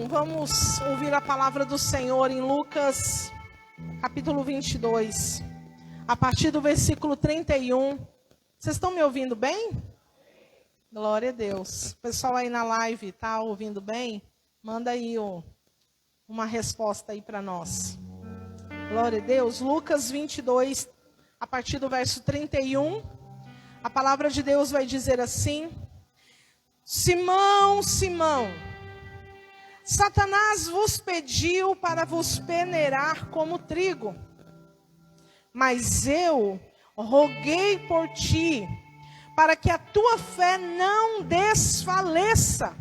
Então vamos ouvir a palavra do Senhor em Lucas, capítulo 22, a partir do versículo 31. Vocês estão me ouvindo bem? Glória a Deus. O pessoal aí na live está ouvindo bem? Manda aí uma resposta aí para nós. Glória a Deus. Lucas 22, a partir do verso 31. A palavra de Deus vai dizer assim: Simão, Simão, Satanás vos pediu para vos peneirar como trigo, mas eu roguei por ti, para que a tua fé não desfaleça.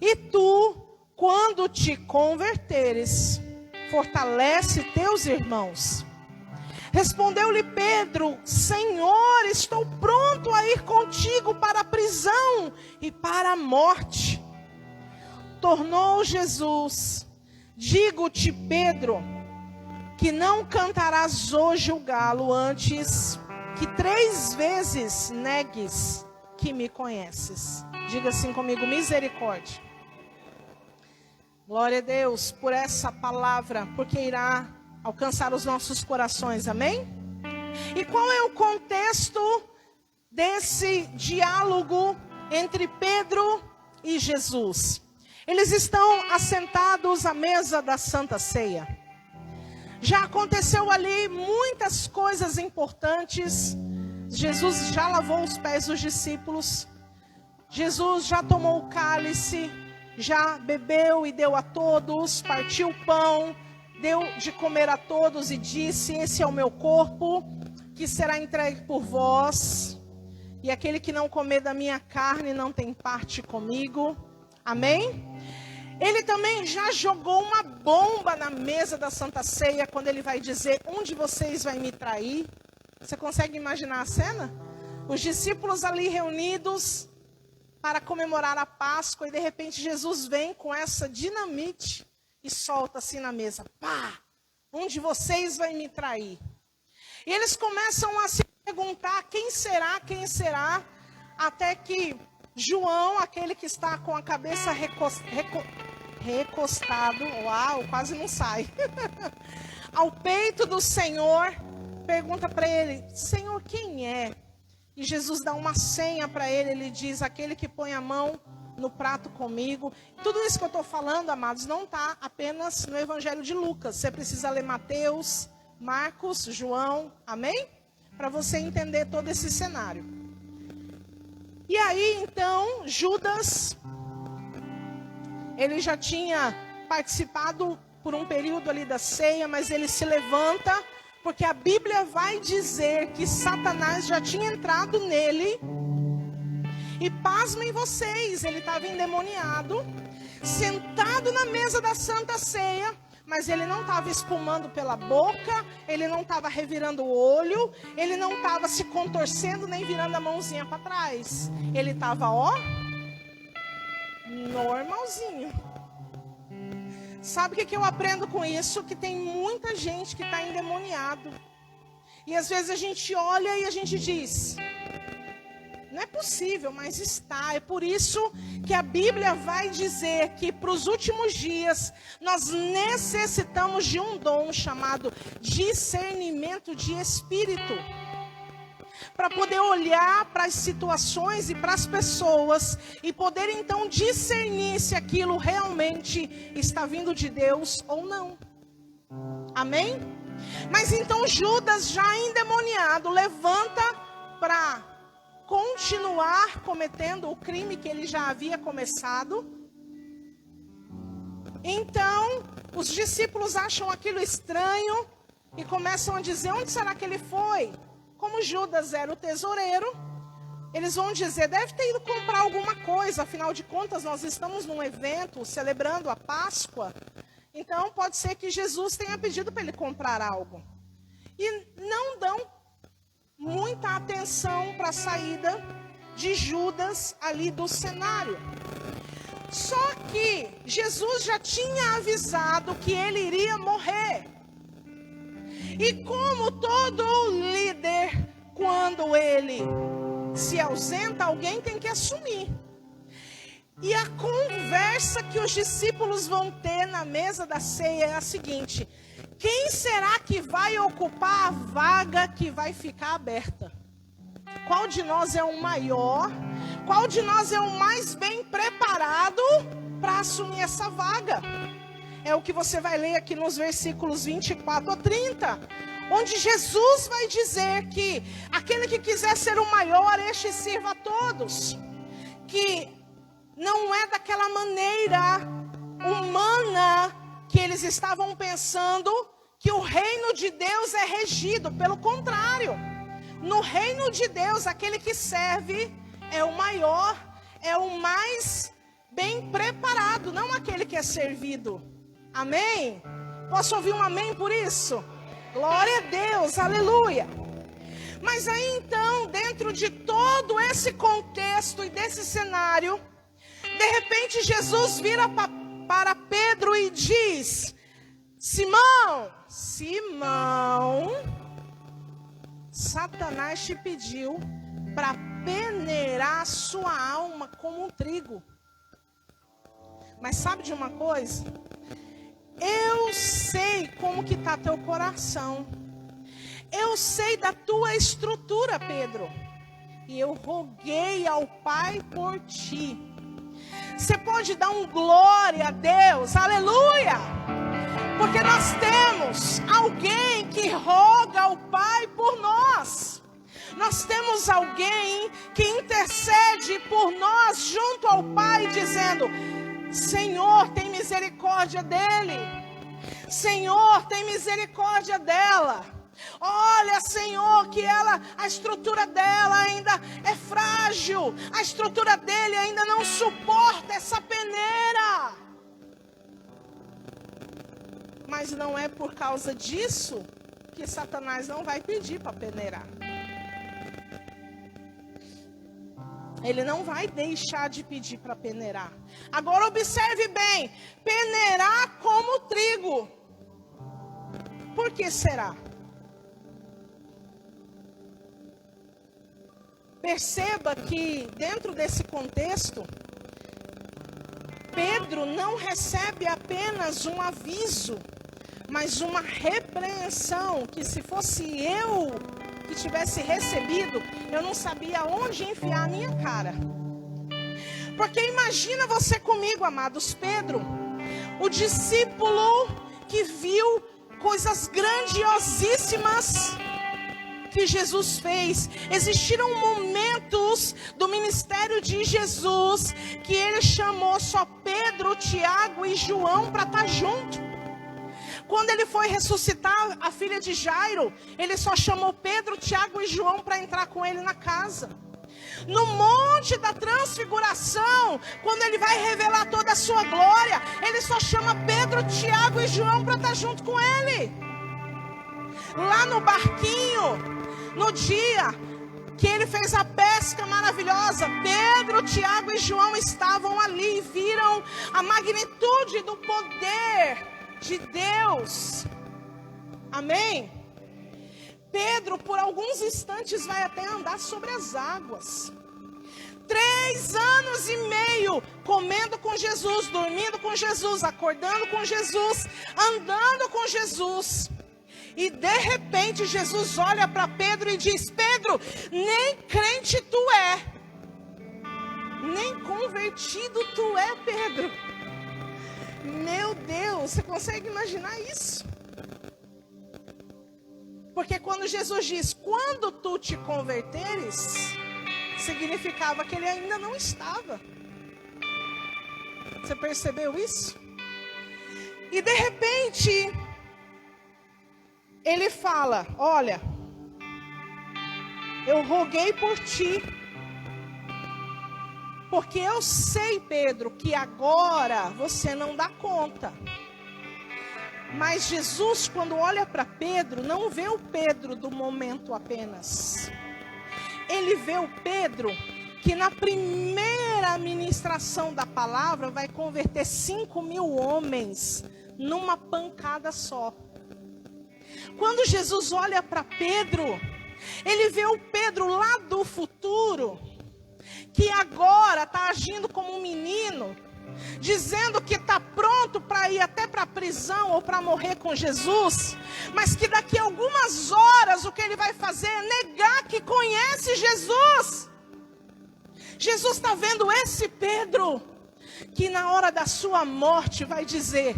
E tu, quando te converteres, fortalece teus irmãos. Respondeu-lhe Pedro: Senhor, estou pronto a ir contigo para a prisão e para a morte. Tornou Jesus: Digo-te, Pedro, que não cantarás hoje o galo antes que 3 vezes negues que me conheces. Diga assim comigo: misericórdia. Glória a Deus por essa palavra, porque irá alcançar os nossos corações, amém? E qual é o contexto desse diálogo entre Pedro e Jesus? Eles estão assentados à mesa da Santa Ceia. Já aconteceu ali muitas coisas importantes. Jesus já lavou os pés dos discípulos. Jesus já tomou o cálice, já bebeu e deu a todos, partiu o pão, deu de comer a todos e disse: esse é o meu corpo, que será entregue por vós. E aquele que não comer da minha carne não tem parte comigo. Amém? Ele também já jogou uma bomba na mesa da Santa Ceia, quando ele vai dizer: um de vocês vai me trair. Você consegue imaginar a cena? Os discípulos ali reunidos para comemorar a Páscoa, e de repente Jesus vem com essa dinamite e solta assim na mesa: pá, um de vocês vai me trair. E eles começam a se perguntar: quem será, até que João, aquele que está com a cabeça recostado, uau, quase não sai, ao peito do Senhor, pergunta para ele: Senhor, quem é? E Jesus dá uma senha para ele, ele diz: aquele que põe a mão no prato comigo. Tudo isso que eu estou falando, amados, não está apenas no Evangelho de Lucas. Você precisa ler Mateus, Marcos, João, amém? Para você entender todo esse cenário. E aí, então, Judas, ele já tinha participado por um período ali da ceia, mas ele se levanta, porque a Bíblia vai dizer que Satanás já tinha entrado nele. E pasmem vocês, ele estava endemoniado, sentado na mesa da Santa Ceia, mas ele não estava espumando pela boca, ele não estava revirando o olho, ele não estava se contorcendo nem virando a mãozinha para trás. Ele estava, ó, normalzinho. Sabe o que eu aprendo com isso? Que tem muita gente que está endemoniado. E às vezes a gente olha e a gente diz: não é possível, mas está. É por isso que a Bíblia vai dizer que para os últimos dias nós necessitamos de um dom chamado discernimento de espírito, para poder olhar para as situações e para as pessoas e poder então discernir se aquilo realmente está vindo de Deus ou não. Amém? Mas então Judas, já endemoniado, levanta para continuar cometendo o crime que ele já havia começado. Então, os discípulos acham aquilo estranho e começam a dizer: onde será que ele foi? Como Judas era o tesoureiro, eles vão dizer: deve ter ido comprar alguma coisa, afinal de contas nós estamos num evento celebrando a Páscoa. Então pode ser que Jesus tenha pedido para ele comprar algo. E não dão muita atenção para a saída de Judas ali do cenário. Só que Jesus já tinha avisado que ele iria morrer. E como todo líder, quando ele se ausenta, alguém tem que assumir. E a conversa que os discípulos vão ter na mesa da ceia é a seguinte: quem será que vai ocupar a vaga que vai ficar aberta? Qual de nós é o maior? Qual de nós é o mais bem preparado para assumir essa vaga? É o que você vai ler aqui nos versículos 24 a 30. Onde Jesus vai dizer que aquele que quiser ser o maior, este sirva a todos. Que não é daquela maneira humana que eles estavam pensando que o reino de Deus é regido. Pelo contrário, no reino de Deus, aquele que serve é o maior, é o mais bem preparado, não aquele que é servido. Amém? Posso ouvir um amém por isso? Glória a Deus, aleluia. Mas aí então, dentro de todo esse contexto e desse cenário, de repente Jesus vira para Pedro e diz: Simão, Satanás te pediu para peneirar a sua alma como um trigo. Mas sabe de uma coisa? Eu sei como que está teu coração. Eu sei da tua estrutura, Pedro. E eu roguei ao Pai por ti. Você pode dar um glória a Deus, aleluia! Porque nós temos alguém que roga ao Pai por nós. Nós temos alguém que intercede por nós junto ao Pai, dizendo: Senhor, tem misericórdia dele. Senhor, tem misericórdia dela. Olha, Senhor, que a estrutura dela ainda é frágil. A estrutura dele ainda não suporta essa peneira. Mas não é por causa disso que Satanás não vai pedir para peneirar. Ele não vai deixar de pedir para peneirar. Agora observe bem: peneirar como trigo. Por que será? Perceba que dentro desse contexto, Pedro não recebe apenas um aviso, mas uma repreensão, que se fosse eu que tivesse recebido, eu não sabia onde enfiar a minha cara. Porque imagina você comigo, amados, Pedro, o discípulo que viu coisas grandiosíssimas que Jesus fez. Existiram momentos do ministério de Jesus que ele chamou só Pedro, Tiago e João para estar junto. Quando ele foi ressuscitar a filha de Jairo, ele só chamou Pedro, Tiago e João para entrar com ele na casa. No monte da transfiguração, quando ele vai revelar toda a sua glória, ele só chama Pedro, Tiago e João para estar junto com ele. Lá no barquinho, no dia que ele fez a pesca maravilhosa, Pedro, Tiago e João estavam ali e viram a magnitude do poder de Deus. Amém? Pedro, por alguns instantes, vai até andar sobre as águas. 3 anos e meio comendo com Jesus, dormindo com Jesus, acordando com Jesus, andando com Jesus. E de repente Jesus olha para Pedro e diz: Pedro, nem crente tu é, nem convertido tu é, Pedro. Meu Deus, você consegue imaginar isso? Porque quando Jesus diz: quando tu te converteres, significava que ele ainda não estava. Você percebeu isso? E de repente ele fala: olha, eu roguei por ti, porque eu sei, Pedro, que agora você não dá conta. Mas Jesus, quando olha para Pedro, não vê o Pedro do momento apenas. Ele vê o Pedro que na primeira ministração da palavra vai converter 5.000 homens numa pancada só. Quando Jesus olha para Pedro, ele vê o Pedro lá do futuro, que agora está agindo como um menino, dizendo que está pronto para ir até para a prisão ou para morrer com Jesus, mas que daqui a algumas horas o que ele vai fazer é negar que conhece Jesus. Jesus está vendo esse Pedro, que na hora da sua morte vai dizer: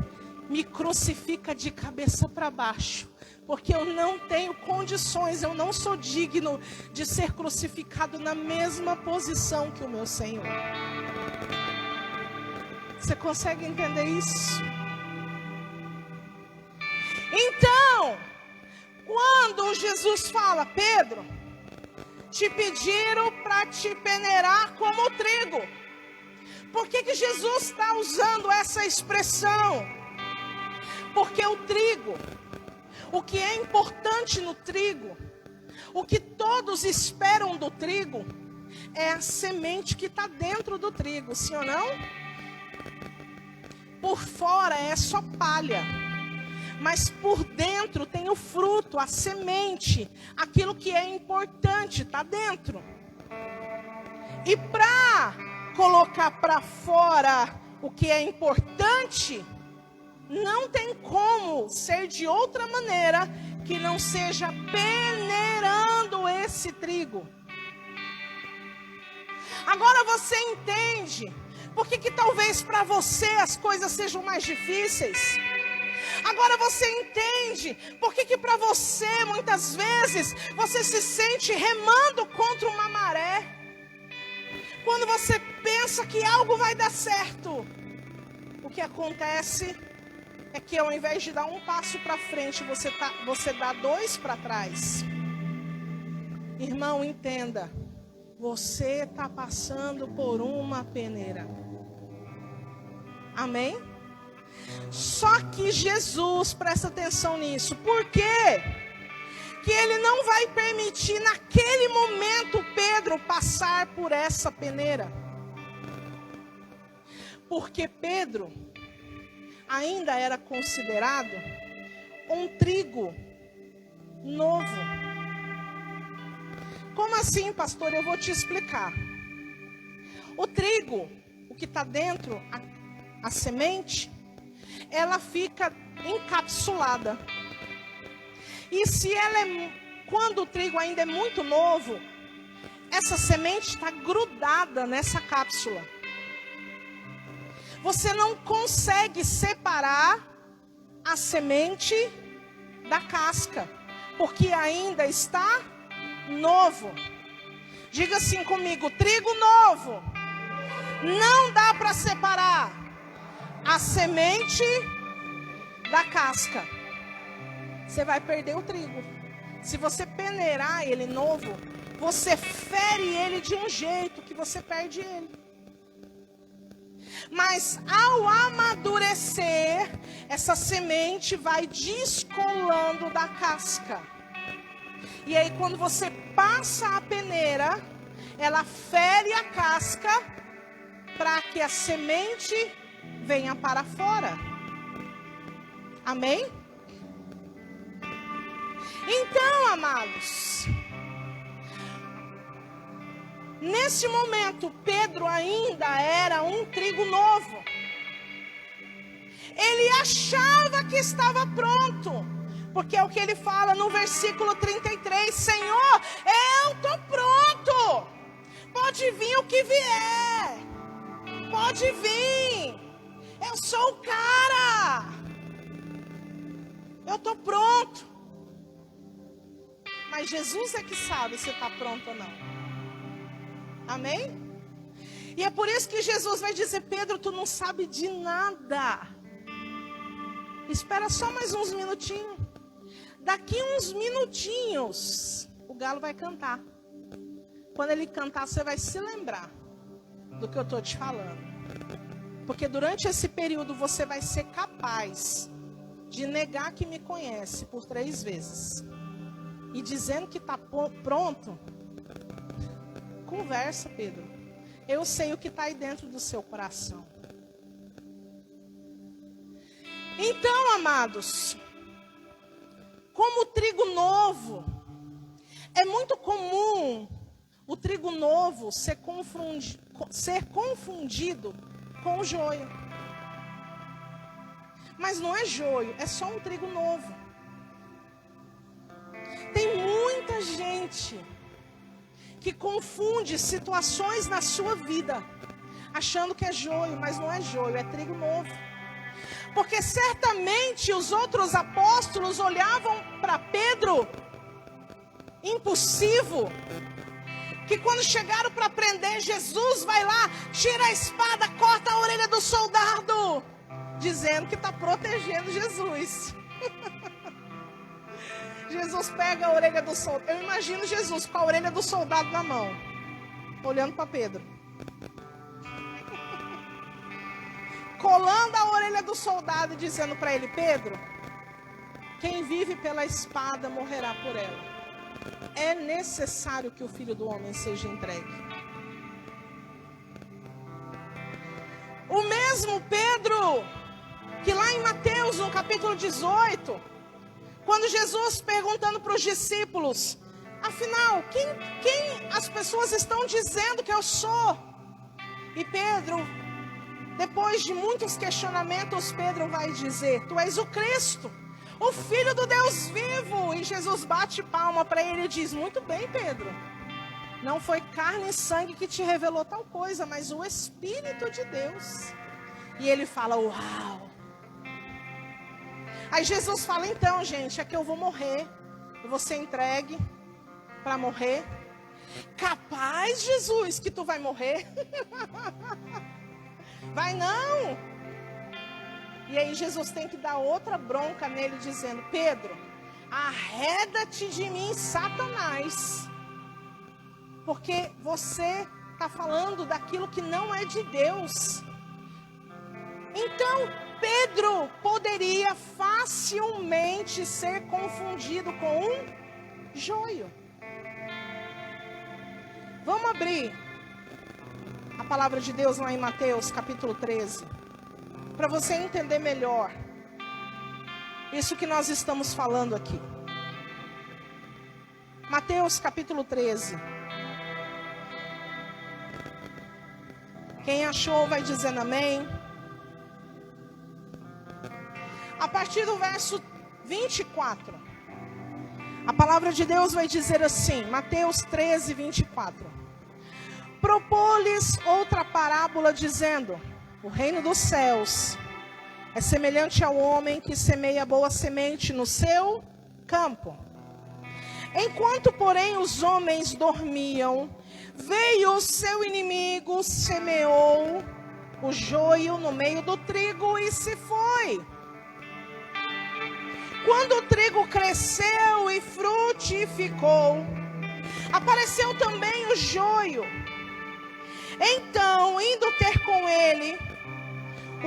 me crucifica de cabeça para baixo, porque eu não tenho condições, eu não sou digno de ser crucificado na mesma posição que o meu Senhor. Você consegue entender isso? Então, quando Jesus fala: Pedro, te pediram para te peneirar como trigo. Por que Jesus está usando essa expressão? Porque o trigo, o que é importante no trigo, o que todos esperam do trigo, é a semente que está dentro do trigo, sim ou não? Por fora é só palha, mas por dentro tem o fruto, a semente, aquilo que é importante está dentro. E para colocar para fora o que é importante, não tem como ser de outra maneira que não seja peneirando esse trigo. Agora você entende por que talvez para você as coisas sejam mais difíceis? Agora você entende por que para você muitas vezes você se sente remando contra uma maré? Quando você pensa que algo vai dar certo, o que acontece é que ao invés de dar um passo para frente, você dá dois para trás. Irmão, entenda, você está passando por uma peneira. Amém? Só que Jesus, presta atenção nisso. Por quê? Que ele não vai permitir naquele momento Pedro passar por essa peneira. Porque Pedro ainda era considerado um trigo novo. Como assim, pastor? Eu vou te explicar. O trigo, o que está dentro, a semente, ela fica encapsulada. E se quando o trigo ainda é muito novo, essa semente está grudada nessa cápsula. Você não consegue separar a semente da casca, porque ainda está novo. Diga assim comigo: trigo novo. Não dá para separar a semente da casca. Você vai perder o trigo. Se você peneirar ele novo, você fere ele de um jeito que você perde ele. Mas ao amadurecer, essa semente vai descolando da casca. E aí quando você passa a peneira, ela fere a casca para que a semente venha para fora. Amém? Então, amados, nesse momento, Pedro ainda era um trigo novo. Ele achava que estava pronto, porque é o que ele fala no versículo 33, Senhor, eu estou pronto, pode vir o que vier, pode vir, eu sou o cara, eu estou pronto. Mas Jesus é que sabe se está pronto ou não. Amém? E é por isso que Jesus vai dizer: Pedro, tu não sabe de nada. Espera só mais uns minutinhos. Daqui uns minutinhos, o galo vai cantar. Quando ele cantar, você vai se lembrar do que eu estou te falando. Porque durante esse período você vai ser capaz de negar que me conhece por 3 vezes. E dizendo que está pronto. Conversa, Pedro. Eu sei o que está aí dentro do seu coração. Então, amados, como trigo novo, é muito comum o trigo novo ser confundido com o joio. Mas não é joio, é só um trigo novo. Tem muita gente que confunde situações na sua vida, achando que é joio, mas não é joio, é trigo novo. Porque certamente os outros apóstolos olhavam para Pedro, impulsivo, que quando chegaram para prender Jesus, vai lá, tira a espada, corta a orelha do soldado, dizendo que está protegendo Jesus. Jesus pega a orelha do soldado. Eu imagino Jesus com a orelha do soldado na mão, olhando para Pedro, colando a orelha do soldado e dizendo para ele: Pedro, quem vive pela espada morrerá por ela. É necessário que o Filho do Homem seja entregue. O mesmo Pedro que lá em Mateus, no capítulo 18, quando Jesus perguntando para os discípulos: afinal, quem as pessoas estão dizendo que eu sou? E Pedro, depois de muitos questionamentos, Pedro vai dizer: tu és o Cristo, o Filho do Deus vivo. E Jesus bate palma para ele e diz: muito bem, Pedro, não foi carne e sangue que te revelou tal coisa, mas o Espírito de Deus. E ele fala: uau. Aí Jesus fala: então, gente, é que eu vou morrer, eu vou ser entregue para morrer. Capaz, Jesus, que tu vai morrer? Vai não. E aí Jesus tem que dar outra bronca nele, dizendo: Pedro, arreda-te de mim, Satanás, porque você está falando daquilo que não é de Deus. Então Pedro poderia facilmente ser confundido com um joio. Vamos abrir a palavra de Deus lá em Mateus capítulo 13, para você entender melhor isso que nós estamos falando aqui. Mateus capítulo 13. Quem achou vai dizendo amém. A partir do verso 24, a palavra de Deus vai dizer assim, Mateus 13, 24. Propôs-lhes outra parábola, dizendo: o reino dos céus é semelhante ao homem que semeia boa semente no seu campo. Enquanto, porém, os homens dormiam, veio o seu inimigo, semeou o joio no meio do trigo e se foi. Quando o trigo cresceu e frutificou, apareceu também o joio. Então, indo ter com ele,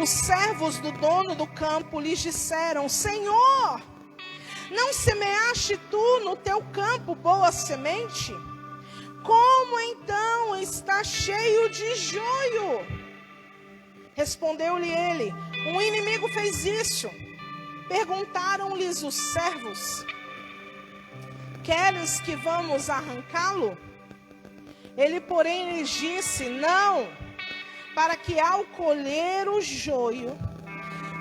os servos do dono do campo lhes disseram: Senhor, não semeaste tu no teu campo boa semente? Como então está cheio de joio? Respondeu-lhe ele: um inimigo fez isso. Perguntaram-lhes os servos: queres que vamos arrancá-lo? Ele, porém, lhes disse: não, para que ao colher o joio,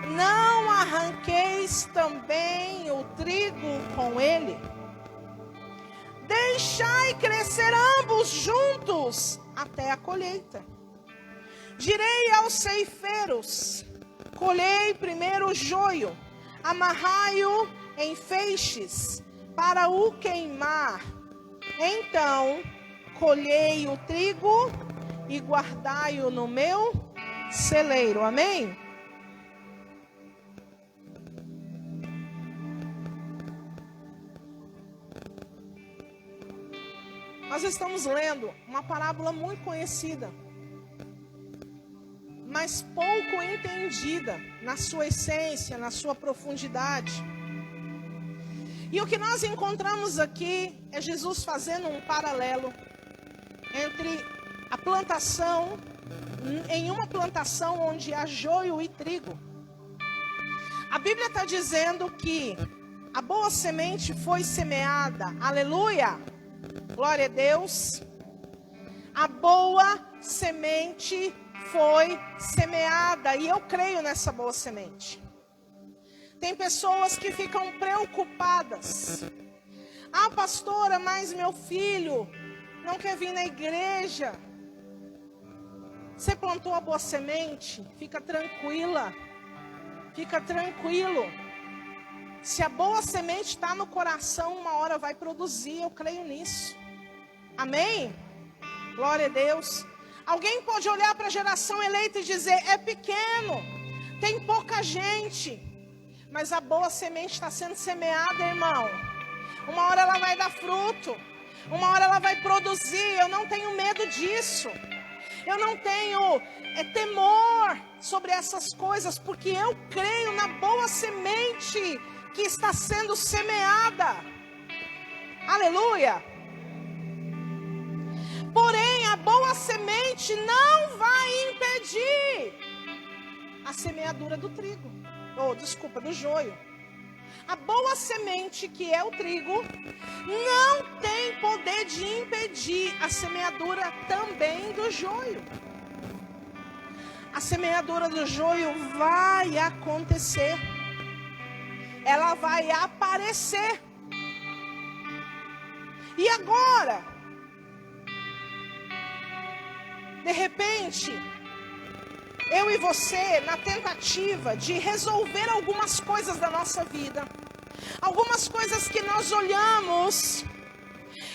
não arranqueis também o trigo com ele. Deixai crescer ambos juntos até a colheita. Direi aos ceifeiros: colhei primeiro o joio, amarrai-o em feixes para o queimar. Então colhei o trigo e guardai-o no meu celeiro. Amém? Nós estamos lendo uma parábola muito conhecida, mas pouco entendida na sua essência, na sua profundidade. E o que nós encontramos aqui é Jesus fazendo um paralelo entre a plantação, em uma plantação onde há joio e trigo. A Bíblia está dizendo que a boa semente foi semeada, aleluia, glória a Deus, A boa semente foi semeada. E eu creio nessa boa semente. Tem pessoas que ficam preocupadas. Ah, pastora, mas meu filho não quer vir na igreja. Você plantou a boa semente? Fica tranquila. Fica tranquilo. Se a boa semente está no coração, uma hora vai produzir. Eu creio nisso. Amém? Glória a Deus. Alguém pode olhar para a geração eleita e dizer: é pequeno, tem pouca gente. Mas a boa semente está sendo semeada, irmão. Uma hora ela vai dar fruto. Uma hora ela vai produzir. Eu não tenho medo disso. Eu não tenho temor sobre essas coisas, porque eu creio na boa semente que está sendo semeada. Aleluia. Porém, a boa semente não vai impedir a semeadura do trigo. Do joio. A boa semente, que é o trigo, não tem poder de impedir a semeadura também do joio. A semeadura do joio vai acontecer. Ela vai aparecer. E agora, de repente, eu e você, na tentativa de resolver algumas coisas da nossa vida, algumas coisas que nós olhamos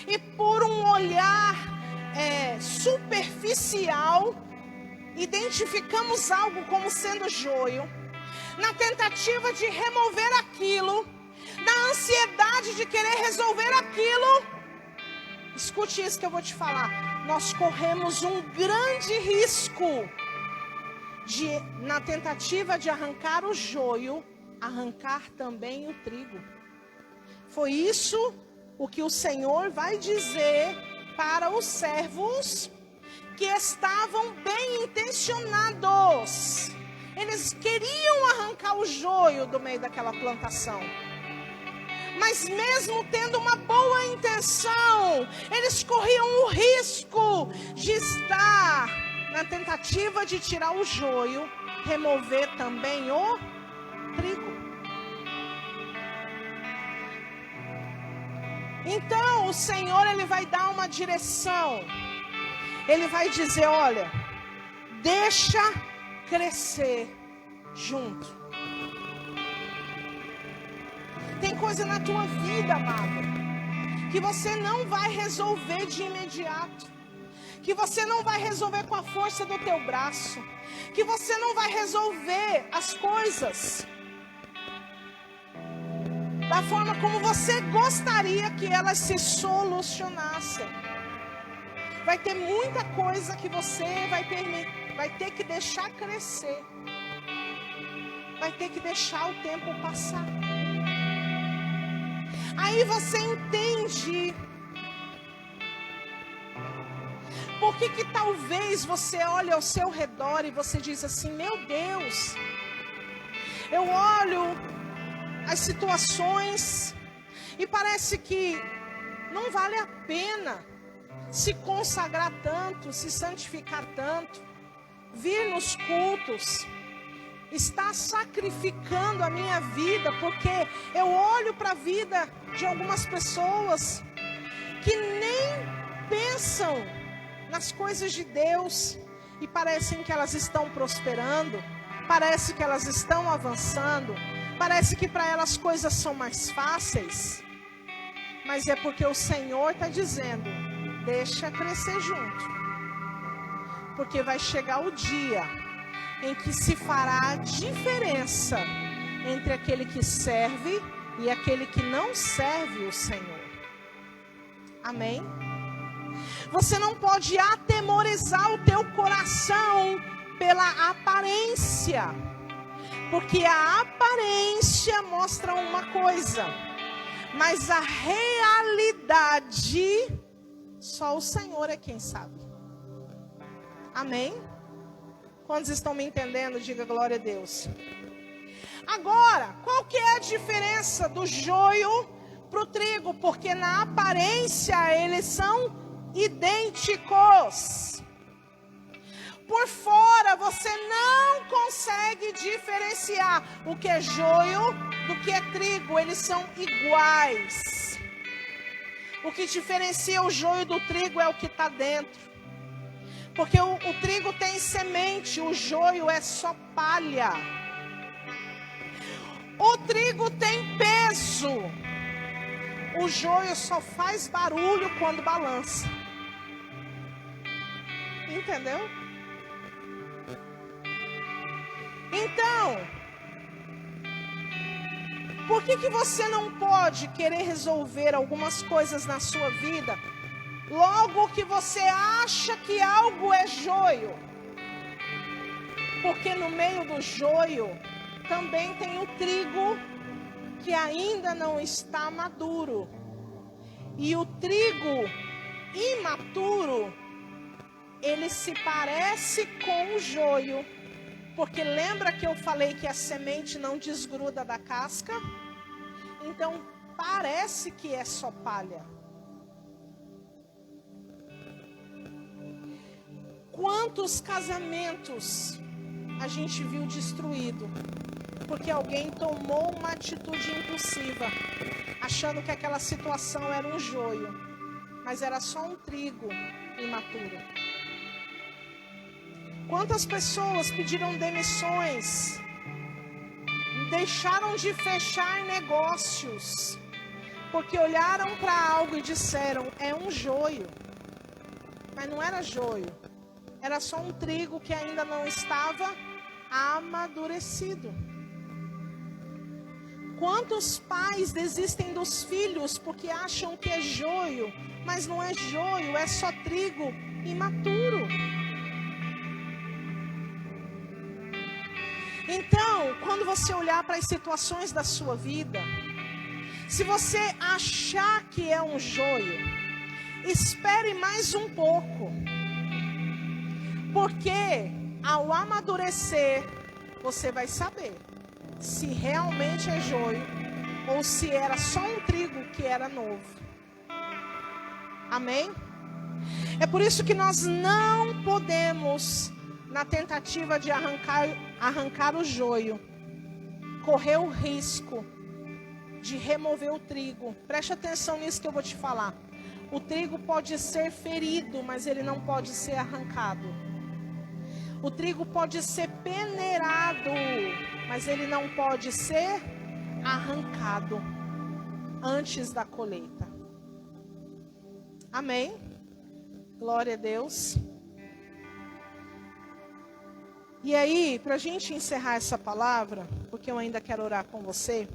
e por um olhar superficial, identificamos algo como sendo joio, na tentativa de remover aquilo, na ansiedade de querer resolver aquilo. Escute isso que eu vou te falar. Nós corremos um grande risco de, na tentativa de arrancar o joio, arrancar também o trigo. Foi isso o que o Senhor vai dizer para os servos que estavam bem intencionados. Eles queriam arrancar o joio do meio daquela plantação. Mas mesmo tendo uma boa intenção, eles corriam o risco de estar na tentativa de tirar o joio, remover também o trigo. Então o Senhor, Ele vai dar uma direção. Ele vai dizer: olha, deixa crescer junto. Tem coisa na tua vida, amada, que você não vai resolver de imediato, que você não vai resolver com a força do teu braço, que você não vai resolver as coisas da forma como você gostaria que elas se solucionassem. Vai ter muita coisa que você vai ter que deixar crescer, vai ter que deixar o tempo passar. Aí você entende por que talvez você olhe ao seu redor e você diz assim: meu Deus, eu olho as situações e parece que não vale a pena se consagrar tanto, se santificar tanto, vir nos cultos, estar sacrificando a minha vida, porque eu olho para a vida de algumas pessoas que nem pensam nas coisas de Deus e parecem que elas estão prosperando, parece que elas estão avançando, parece que para elas coisas são mais fáceis, mas é porque o Senhor está dizendo: deixa crescer junto, porque vai chegar o dia em que se fará a diferença entre aquele que serve e aquele que não serve o Senhor. Amém? Você não pode atemorizar o teu coração pela aparência, porque a aparência mostra uma coisa, mas a realidade só o Senhor é quem sabe. Amém? Quantos estão me entendendo? Diga glória a Deus. Agora, qual que é a diferença do joio para o trigo? Porque na aparência eles são idênticos. Por fora você não consegue diferenciar o que é joio do que é trigo. Eles são iguais. O que diferencia o joio do trigo é o que está dentro. Porque o trigo tem semente, o joio é só palha. O trigo tem peso. O joio só faz barulho quando balança. Entendeu? Então, por que você não pode querer resolver algumas coisas na sua vida logo que você acha que algo é joio? Porque no meio do joio também tem o trigo que ainda não está maduro. E o trigo imaturo, ele se parece com o joio. Porque lembra que eu falei que a semente não desgruda da casca? Então parece que é só palha. Quantos casamentos a gente viu destruído? Porque alguém tomou uma atitude impulsiva, achando que aquela situação era um joio, mas era só um trigo imaturo. Quantas pessoas pediram demissões, deixaram de fechar negócios, porque olharam para algo e disseram, é um joio. Mas não era joio, era só um trigo que ainda não estava amadurecido. Quantos pais desistem dos filhos porque acham que é joio, mas não é joio, é só trigo imaturo. Então, quando você olhar para as situações da sua vida, se você achar que é um joio, espere mais um pouco. Porque ao amadurecer, você vai saber se realmente é joio ou se era só um trigo que era novo. Amém? É por isso que nós não podemos, na tentativa de arrancar o joio, correr o risco de remover o trigo. Preste atenção nisso que eu vou te falar. O trigo pode ser ferido, mas ele não pode ser arrancado. O trigo pode ser peneirado, mas ele não pode ser arrancado antes da colheita. Amém? Glória a Deus. E aí, para a gente encerrar essa palavra, porque eu ainda quero orar com você.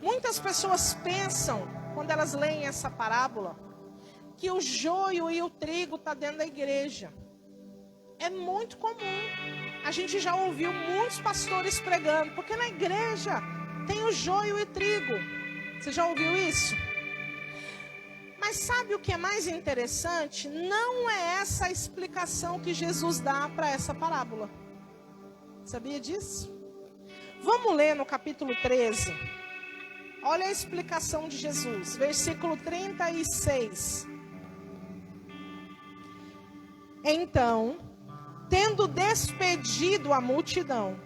Muitas pessoas pensam, quando elas leem essa parábola, que o joio e o trigo estão dentro da igreja. É muito comum. A gente já ouviu muitos pastores pregando, porque na igreja tem o joio e o trigo. Você já ouviu isso? Mas sabe o que é mais interessante? Não é essa a explicação que Jesus dá para essa parábola. Sabia disso? Vamos ler no capítulo 13. Olha a explicação de Jesus, versículo 36. Então, tendo despedido a multidão,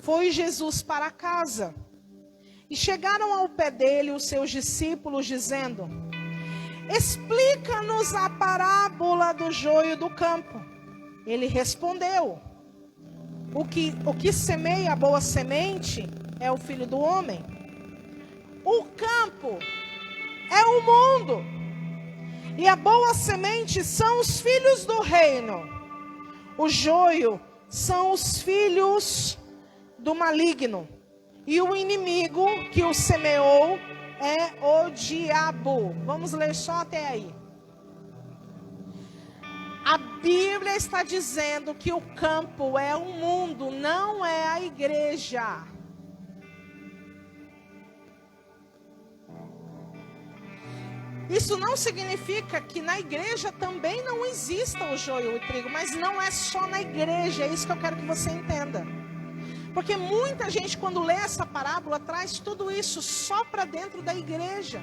foi Jesus para casa. E chegaram ao pé dele os seus discípulos, dizendo: explica-nos a parábola do joio do campo. Ele respondeu: o que semeia a boa semente é o Filho do Homem. O campo é o mundo. E a boa semente são os filhos do reino. O joio são os filhos do maligno. E o inimigo que o semeou é o diabo. Vamos ler só até aí. A Bíblia está dizendo que o campo é o mundo, não é a igreja. Isso não significa que na igreja também não exista o joio e o trigo, mas não é só na igreja, é isso que eu quero que você entenda. Porque muita gente, quando lê essa parábola, traz tudo isso só para dentro da igreja.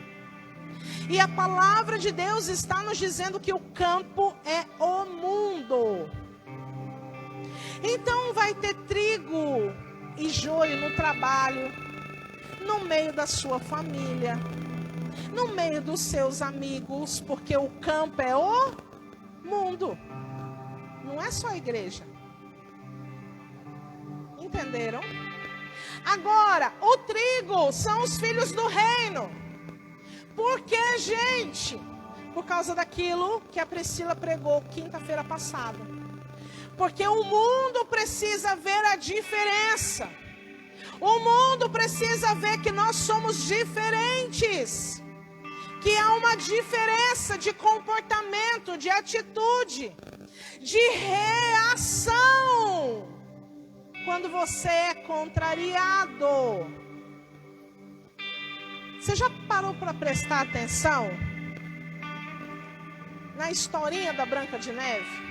E a palavra de Deus está nos dizendo que o campo é o mundo. Então vai ter trigo e joio no trabalho, no meio da sua família, no meio dos seus amigos, porque o campo é o mundo. Não é só a igreja. Entenderam? Agora, o trigo são os filhos do reino. Por que, gente? Por causa daquilo que a Priscila pregou quinta-feira passada. Porque o mundo precisa ver a diferença. O mundo precisa ver que nós somos diferentes. Que há uma diferença de comportamento, de atitude, de reação. Quando você é contrariado. Você já parou para prestar atenção na historinha da Branca de Neve?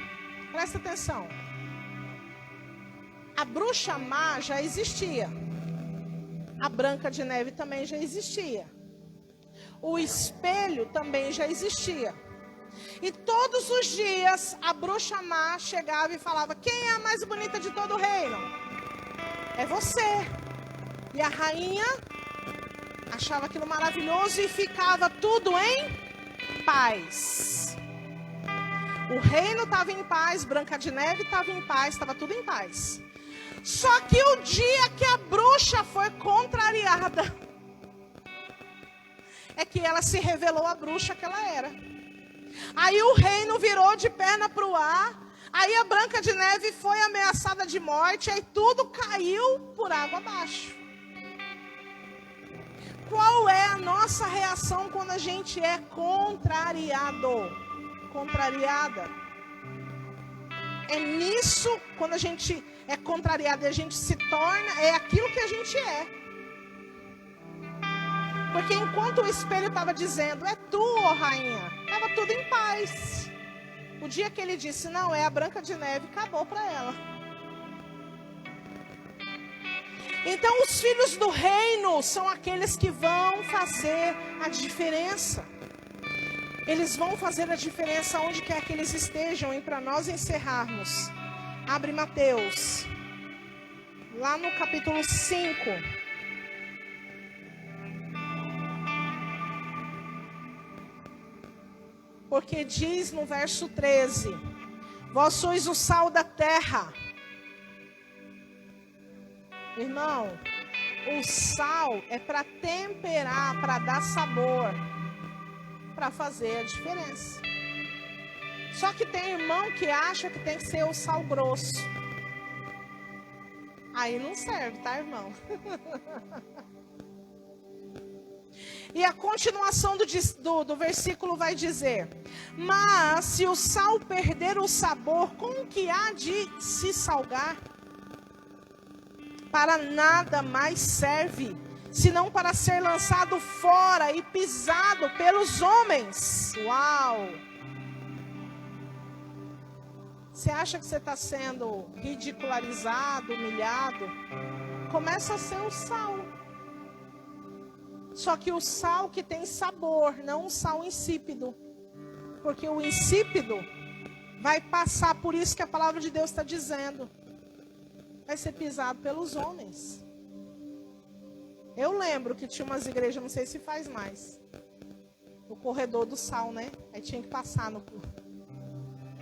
Presta atenção. A bruxa má já existia. A Branca de Neve também já existia. O espelho também já existia. E todos os dias a bruxa má chegava e falava: quem é a mais bonita de todo o reino? É você. E a rainha achava aquilo maravilhoso e ficava tudo em paz. O reino estava em paz, Branca de Neve estava em paz, estava tudo em paz. Só que o dia que a bruxa foi contrariada, é que ela se revelou a bruxa que ela era. Aí o reino virou de perna para o ar. Aí a Branca de Neve foi ameaçada de morte. Aí tudo caiu por água abaixo. Qual é a nossa reação quando a gente é contrariado? Contrariada. É nisso, quando a gente é contrariado e a gente se torna, é aquilo que a gente é. Porque enquanto o espelho estava dizendo, é tu, ó rainha, estava tudo em paz. O dia que ele disse, não, é a Branca de Neve, acabou para ela. Então os filhos do reino são aqueles que vão fazer a diferença. Eles vão fazer a diferença onde quer que eles estejam. E para nós encerrarmos, abre Mateus, lá no capítulo 5. Porque diz no verso 13, vós sois o sal da terra. Irmão, o sal é para temperar, para dar sabor, para fazer a diferença. Só que tem irmão que acha que tem que ser o sal grosso. Aí não serve, tá, irmão? E a continuação do versículo vai dizer: mas se o sal perder o sabor, com que há de se salgar? Para nada mais serve, senão para ser lançado fora e pisado pelos homens. Uau! Você acha que você está sendo ridicularizado, humilhado? Começa a ser o sal. Só que o sal que tem sabor, não o sal insípido. Porque o insípido vai passar, por isso que a palavra de Deus está dizendo. Vai ser pisado pelos homens. Eu lembro que tinha umas igrejas, não sei se faz mais. O corredor do sal, né? Aí tinha que passar no...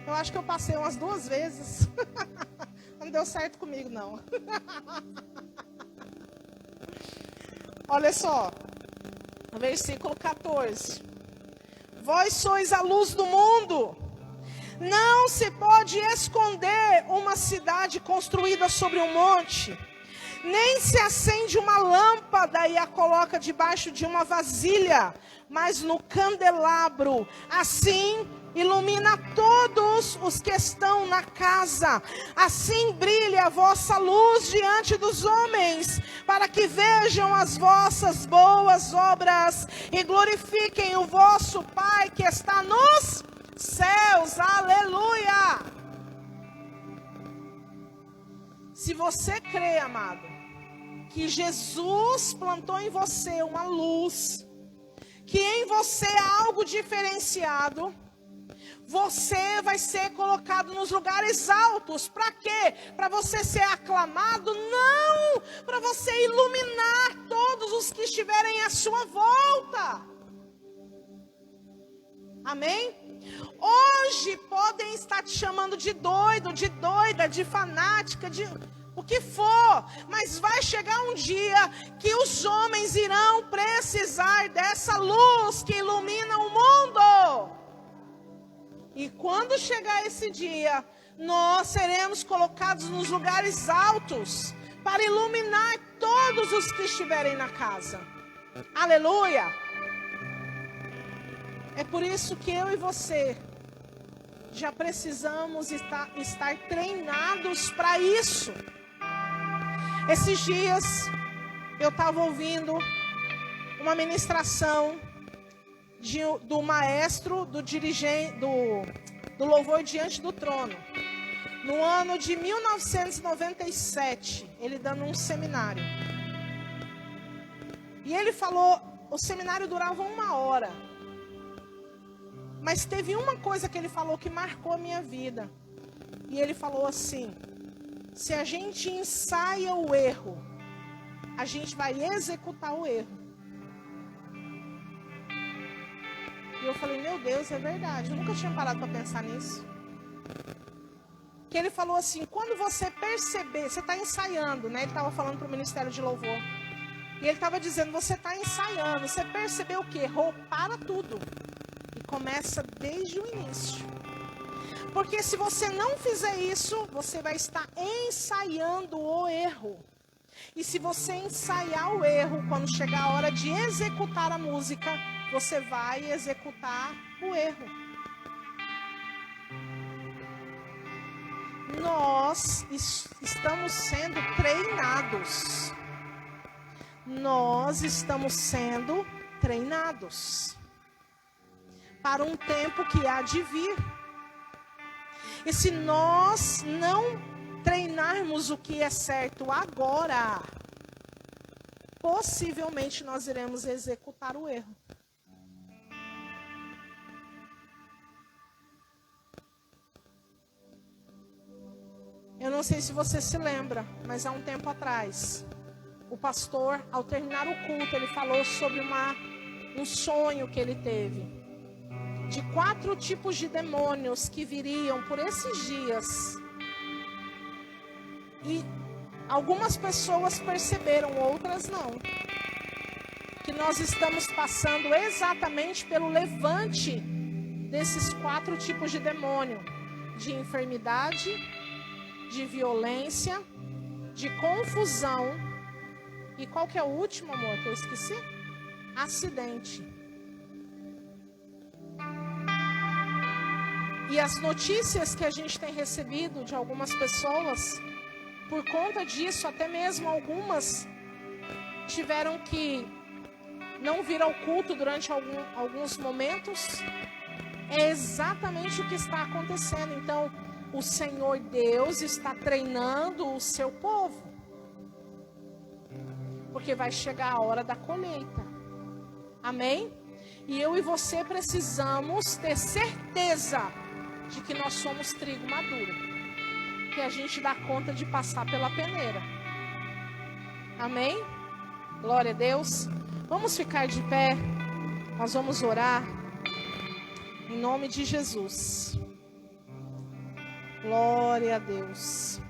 Eu acho que eu passei umas 2 vezes. Não deu certo comigo, não. Olha só. Versículo 14. Vós sois a luz do mundo. Não se pode esconder uma cidade construída sobre um monte. Nem se acende uma lâmpada e a coloca debaixo de uma vasilha, mas no candelabro. Assim ilumina todos os que estão na casa. Assim brilha a vossa luz diante dos homens, para que vejam as vossas boas obras e glorifiquem o vosso Pai que está nos céus. Aleluia! Se você crê, amado, que Jesus plantou em você uma luz que em você há algo diferenciado. Você vai ser colocado nos lugares altos. Para quê? Para você ser aclamado? Não! Para você iluminar todos os que estiverem à sua volta. Amém? Hoje podem estar te chamando de doido, de doida, de fanática, de o que for. Mas vai chegar um dia que os homens irão precisar dessa luz que ilumina o mundo. E quando chegar esse dia, nós seremos colocados nos lugares altos para iluminar todos os que estiverem na casa. Aleluia! É por isso que eu e você já precisamos estar treinados para isso. Esses dias eu estava ouvindo uma ministração do maestro, do dirigente, do louvor diante do trono. No ano de 1997, ele dando um seminário. E ele falou, o seminário durava 1 hora. Mas teve uma coisa que ele falou que marcou a minha vida. E ele falou assim: se a gente ensaia o erro, a gente vai executar o erro. E eu falei, meu Deus, é verdade. Eu nunca tinha parado para pensar nisso. Que ele falou assim, quando você perceber, você está ensaiando, né? Ele estava falando para o Ministério de Louvor. E ele estava dizendo, você está ensaiando. Você percebeu o quê? Para tudo. E começa desde o início. Porque se você não fizer isso, você vai estar ensaiando o erro. E se você ensaiar o erro, quando chegar a hora de executar a música, você vai executar o erro. Nós estamos sendo treinados. Nós estamos sendo treinados para um tempo que há de vir. E se nós não treinarmos o que é certo agora, possivelmente nós iremos executar o erro. Eu não sei se você se lembra, mas há um tempo atrás, o pastor, ao terminar o culto, ele falou sobre um sonho que ele teve. De 4 tipos de demônios que viriam por esses dias. E algumas pessoas perceberam, outras não. Que nós estamos passando exatamente pelo levante desses 4 tipos de demônio. De enfermidade, de violência, de confusão. E qual que é o último, amor, que eu esqueci? Acidente. E as notícias que a gente tem recebido de algumas pessoas, por conta disso, até mesmo algumas tiveram que não vir ao culto durante alguns momentos. É exatamente o que está acontecendo. Então, o Senhor Deus está treinando o seu povo. Porque vai chegar a hora da colheita. Amém? E eu e você precisamos ter certeza de que nós somos trigo maduro. Que a gente dá conta de passar pela peneira. Amém? Glória a Deus. Vamos ficar de pé. Nós vamos orar. Em nome de Jesus. Glória a Deus.